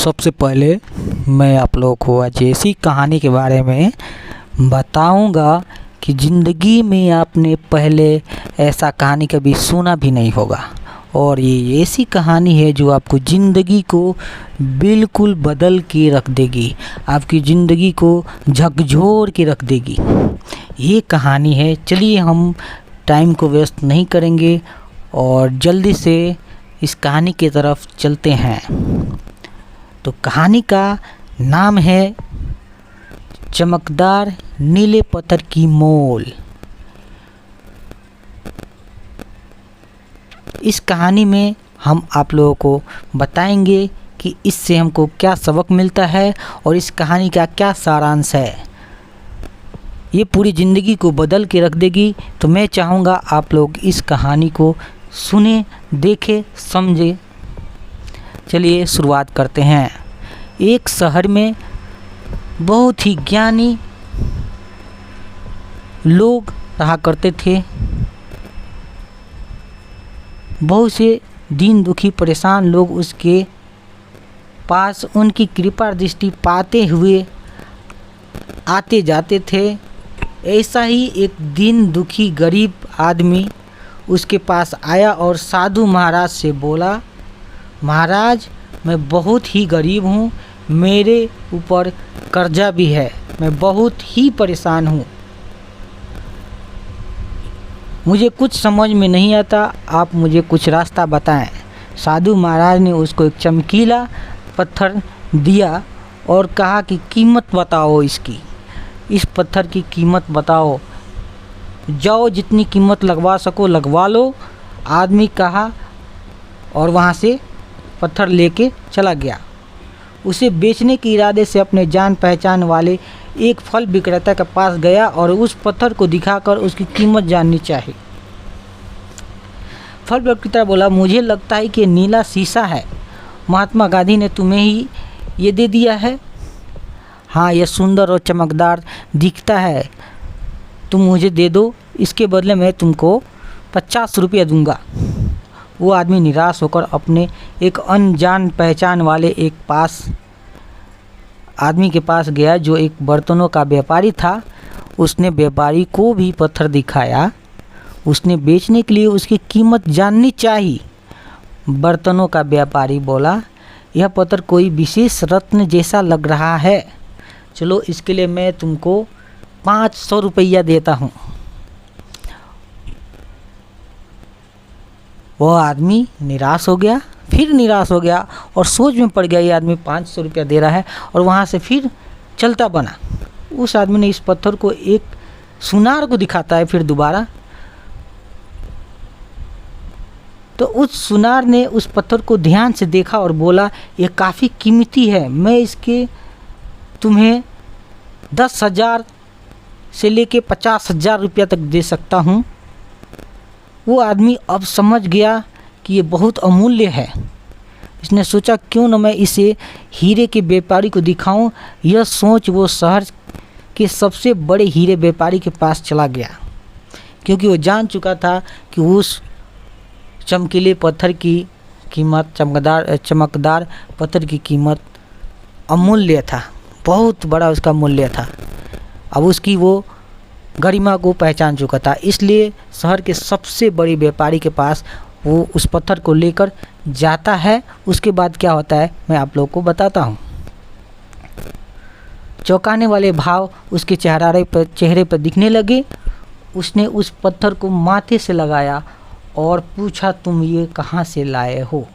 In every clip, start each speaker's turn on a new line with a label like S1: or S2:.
S1: सबसे पहले मैं आप लोगों को आज ऐसी कहानी के बारे में बताऊंगा कि ज़िंदगी में आपने पहले ऐसा कहानी कभी सुना भी नहीं होगा। और ये ऐसी कहानी है जो आपको ज़िंदगी को बिल्कुल बदल के रख देगी, आपकी ज़िंदगी को झकझोर के रख देगी। ये कहानी है। चलिए हम टाइम को वेस्ट नहीं करेंगे और जल्दी से इस कहानी की तरफ चलते हैं। तो कहानी का नाम है चमकदार नीले पत्थर की मोल। इस कहानी में हम आप लोगों को बताएंगे कि इससे हमको क्या सबक मिलता है और इस कहानी का क्या सारांश है। ये पूरी ज़िंदगी को बदल के रख देगी। तो मैं चाहूँगा आप लोग इस कहानी को सुने, देखें, समझे। चलिए शुरुआत करते हैं। एक शहर में बहुत ही ज्ञानी लोग रहा करते थे। बहुत से दीन दुखी परेशान लोग उसके पास उनकी कृपा दृष्टि पाते हुए आते जाते थे। ऐसा ही एक दीन दुखी गरीब आदमी उसके पास आया और साधु महाराज से बोला, महाराज मैं बहुत ही गरीब हूँ, मेरे ऊपर कर्जा भी है, मैं बहुत ही परेशान हूँ, मुझे कुछ समझ में नहीं आता, आप मुझे कुछ रास्ता बताएं। साधु महाराज ने उसको एक चमकीला पत्थर दिया और कहा कि कीमत बताओ इसकी, इस पत्थर की कीमत बताओ, जाओ जितनी कीमत लगवा सको लगवा लो। आदमी कहा और वहाँ से पत्थर लेके चला गया। उसे बेचने के इरादे से अपने जान पहचान वाले एक फल विक्रेता के पास गया और उस पत्थर को दिखाकर उसकी कीमत जाननी चाहिए। फल विक्रेता बोला, मुझे लगता है कि नीला शीशा है, महात्मा गांधी ने तुम्हें ही ये दे दिया है। हाँ, यह सुंदर और चमकदार दिखता है, तुम मुझे दे दो, इसके बदले मैं तुमको 50 रुपये दूंगा। वो आदमी निराश होकर अपने एक अनजान पहचान वाले एक आदमी के पास गया जो एक बर्तनों का व्यापारी था। उसने व्यापारी को भी पत्थर दिखाया। उसने बेचने के लिए उसकी कीमत जाननी चाहिए। बर्तनों का व्यापारी बोला, यह पत्थर कोई विशेष रत्न जैसा लग रहा है, चलो इसके लिए मैं तुमको 500 रुपया देता हूँ। वह आदमी निराश हो गया, फिर निराश हो गया और सोच में पड़ गया, ये आदमी 500 रुपया दे रहा है, और वहाँ से फिर चलता बना। उस आदमी ने इस पत्थर को एक सुनार को दिखाता है फिर दोबारा। तो उस सुनार ने उस पत्थर को ध्यान से देखा और बोला, ये काफ़ी कीमती है, मैं इसके तुम्हें 10,000 से लेके 50,000 रुपया तक दे सकता हूँ। वो आदमी अब समझ गया कि ये बहुत अमूल्य है। इसने सोचा क्यों न मैं इसे हीरे के व्यापारी को दिखाऊं। यह सोच वो शहर के सबसे बड़े हीरे व्यापारी के पास चला गया, क्योंकि वो जान चुका था कि उस चमकीले पत्थर की कीमत, चमकदार पत्थर की कीमत अमूल्य था, बहुत बड़ा उसका मूल्य था। अब उसकी वो गरिमा को पहचान चुका था, इसलिए शहर के सबसे बड़े व्यापारी के पास वो उस पत्थर को लेकर जाता है। उसके बाद क्या होता है मैं आप लोगों को बताता हूँ। चौंकाने वाले भाव उसके चेहरे पर दिखने लगे। उसने उस पत्थर को माथे से लगाया और पूछा, तुम ये कहाँ से लाए हो?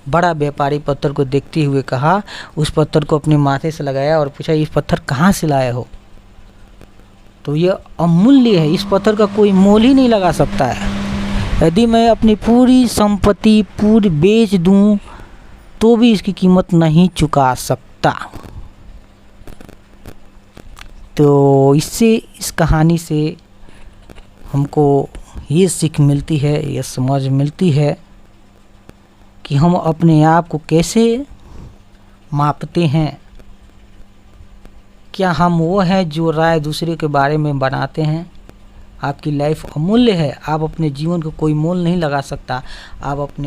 S1: बड़ा व्यापारी पत्थर को देखते हुए कहा, उस पत्थर को अपने माथे से लगाया और पूछा, ये पत्थर कहाँ से लाए हो? तो ये अमूल्य है, इस पत्थर का कोई मोल ही नहीं लगा सकता है। यदि मैं अपनी पूरी संपत्ति पूरी बेच दूं तो भी इसकी कीमत नहीं चुका सकता। तो इस कहानी से हमको ये सीख मिलती है, ये समझ मिलती है कि हम अपने आप को कैसे मापते हैं। क्या हम वो हैं जो राय दूसरे के बारे में बनाते हैं? आपकी लाइफ अमूल्य है, आप अपने जीवन को कोई मोल नहीं लगा सकता। आप अपने